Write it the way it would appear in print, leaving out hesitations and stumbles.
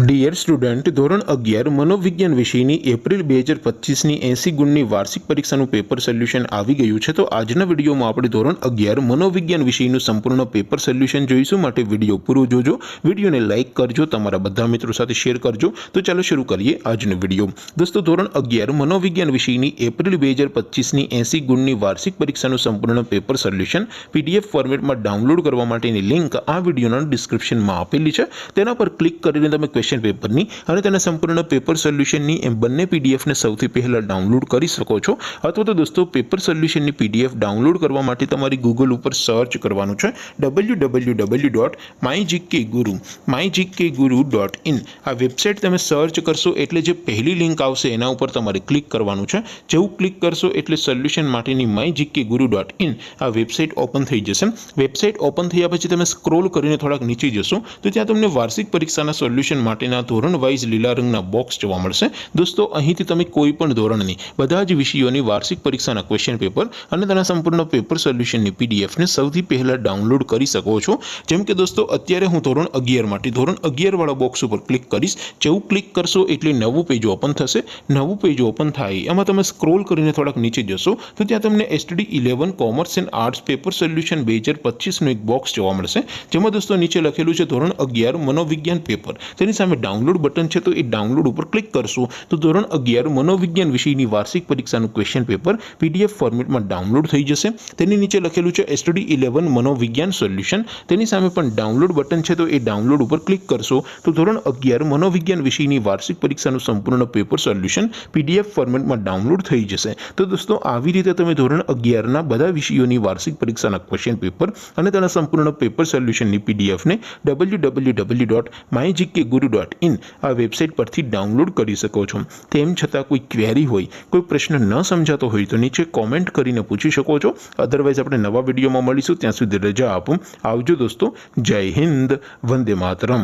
Dear student, ધોરણ 11 મનોવિજ્ઞાન વિષયની એપ્રિલ 2025ની 80 ગુણની વાર્ષિક પરીક્ષાનું પેપર સોલ્યુશન આવી ગયું છે। તો આજના વિડીયોમાં આપણે ધોરણ 11 મનોવિજ્ઞાન વિષયનું સંપૂર્ણ પેપર સોલ્યુશન જોઈશું। માટે વિડીયો પૂરો જોજો, વિડીયોને લાઇક કરજો, તમારા બધા મિત્રો સાથે શેર કરજો। તો ચાલો શરૂ કરીએ આજનો વિડીયો। દોસ્તો, ધોરણ 11 મનોવિજ્ઞાન વિષયની એપ્રિલ 2025ની 80 ગુણની વાર્ષિક પરીક્ષાનું સંપૂર્ણ પેપર સોલ્યુશન PDF ફોર્મેટમાં ડાઉનલોડ કરવા માટેની લિંક આ વિડીયોના ડિસ્ક્રિપ્શનમાં આપેલી છે। તેના પર ક્લિક કરીને તમે ક્વેશ્ચન પેપરની અને તેના સંપૂર્ણ પેપર સોલ્યુશનની એમ બંને પીડીએફને સૌથી પહેલા ડાઉનલોડ કરી શકો છો। અથવા તો દોસ્તો, પેપર સોલ્યુશનની પીડીએફ ડાઉનલોડ કરવા માટે તમારી ગૂગલ ઉપર સર્ચ કરવાનું છે www.mygkguru.in। આ વેબસાઇટ તમે સર્ચ કરશો એટલે જે પહેલી લિંક આવશે એના ઉપર તમારે ક્લિક કરવાનું છે। જેવું ક્લિક કરશો એટલે સોલ્યુશન માટેની mygkguru.in આ વેબસાઇટ ઓપન થઈ જશે। વેબસાઇટ ઓપન થયા પછી તમે સ્ક્રોલ કરીને થોડાક નીચે જશો તો ત્યાં તમને વાર્ષિક પરીક્ષાના સોલ્યુશન માટેના ધોરણ વાઇઝ લીલા રંગના બોક્સ જોવા મળશે। દોસ્તો, અહીંથી તમે કોઈ પણ ધોરણની બધા જ વિષયોની વાર્ષિક પરીક્ષાના ક્વેશ્ચન પેપર અને તેના સંપૂર્ણ પેપર સોલ્યુશનની પીડીએફને સૌથી પહેલા ડાઉનલોડ કરી શકો છો। જેમ કે દોસ્તો, અત્યારે હું ધોરણ 11 માટે ધોરણ 11 વાળા બોક્સ ઉપર ક્લિક કરીશ। જેવું ક્લિક કરશો એટલે નવું પેજ ઓપન થશે। નવું પેજ ઓપન થાય એમાં તમે સ્ક્રોલ કરીને થોડાક નીચે જશો તો ત્યાં તમને STD 11 commerce and arts paper solution 2025નું એક બોક્સ જોવા મળશે। જેમાં દોસ્તો નીચે લખેલું છે ધોરણ 11 મનોવિજ્ઞાન પેપર। તેની સામે ડાઉનલોડ બટન છે, તો એ ડાઉનલોડ ઉપર ક્લિક કરશો તો ધોરણ 11 મનોવિજ્ઞાન વિષયની વાર્ષિક પરીક્ષાનું ક્વેશ્ચન પેપર PDF ફોર્મેટમાં ડાઉનલોડ થઈ જશે। તેની નીચે લખેલું છે STD 11 મનોવિજ્ઞાન સોલ્યુશન। તેની સામે પણ ડાઉનલોડ બટન છે, તો એ ડાઉનલોડ ઉપર ક્લિક કરશો તો ધોરણ 11 મનોવિજ્ઞાન વિષયની વાર્ષિક પરીક્ષાનું સંપૂર્ણ પેપર સોલ્યુશન PDF ફોર્મેટમાં ડાઉનલોડ થઈ જશે। તો દોસ્તો, આવી રીતે તમે ધોરણ 11ના બધા વિષયોની વાર્ષિક પરીક્ષાના ક્વેશ્ચન પેપર અને તેના સંપૂર્ણ પેપર સોલ્યુશનની પીડીએફને www.mygkguru.in આ વેબસાઇટ પરથી ડાઉનલોડ કરી શકો છો। તેમ છતાં કોઈ ક્વેરી હોય, કોઈ પ્રશ્ન ન સમજાતો હોય તો નીચે કોમેન્ટ કરીને પૂછી શકો છો। અધરવાઇઝ આપણે નવા વિડીયોમાં મળીશું, ત્યાં સુધી રજા આપો। આવજો દોસ્તો, જય હિન્દ, વંદે માતરમ।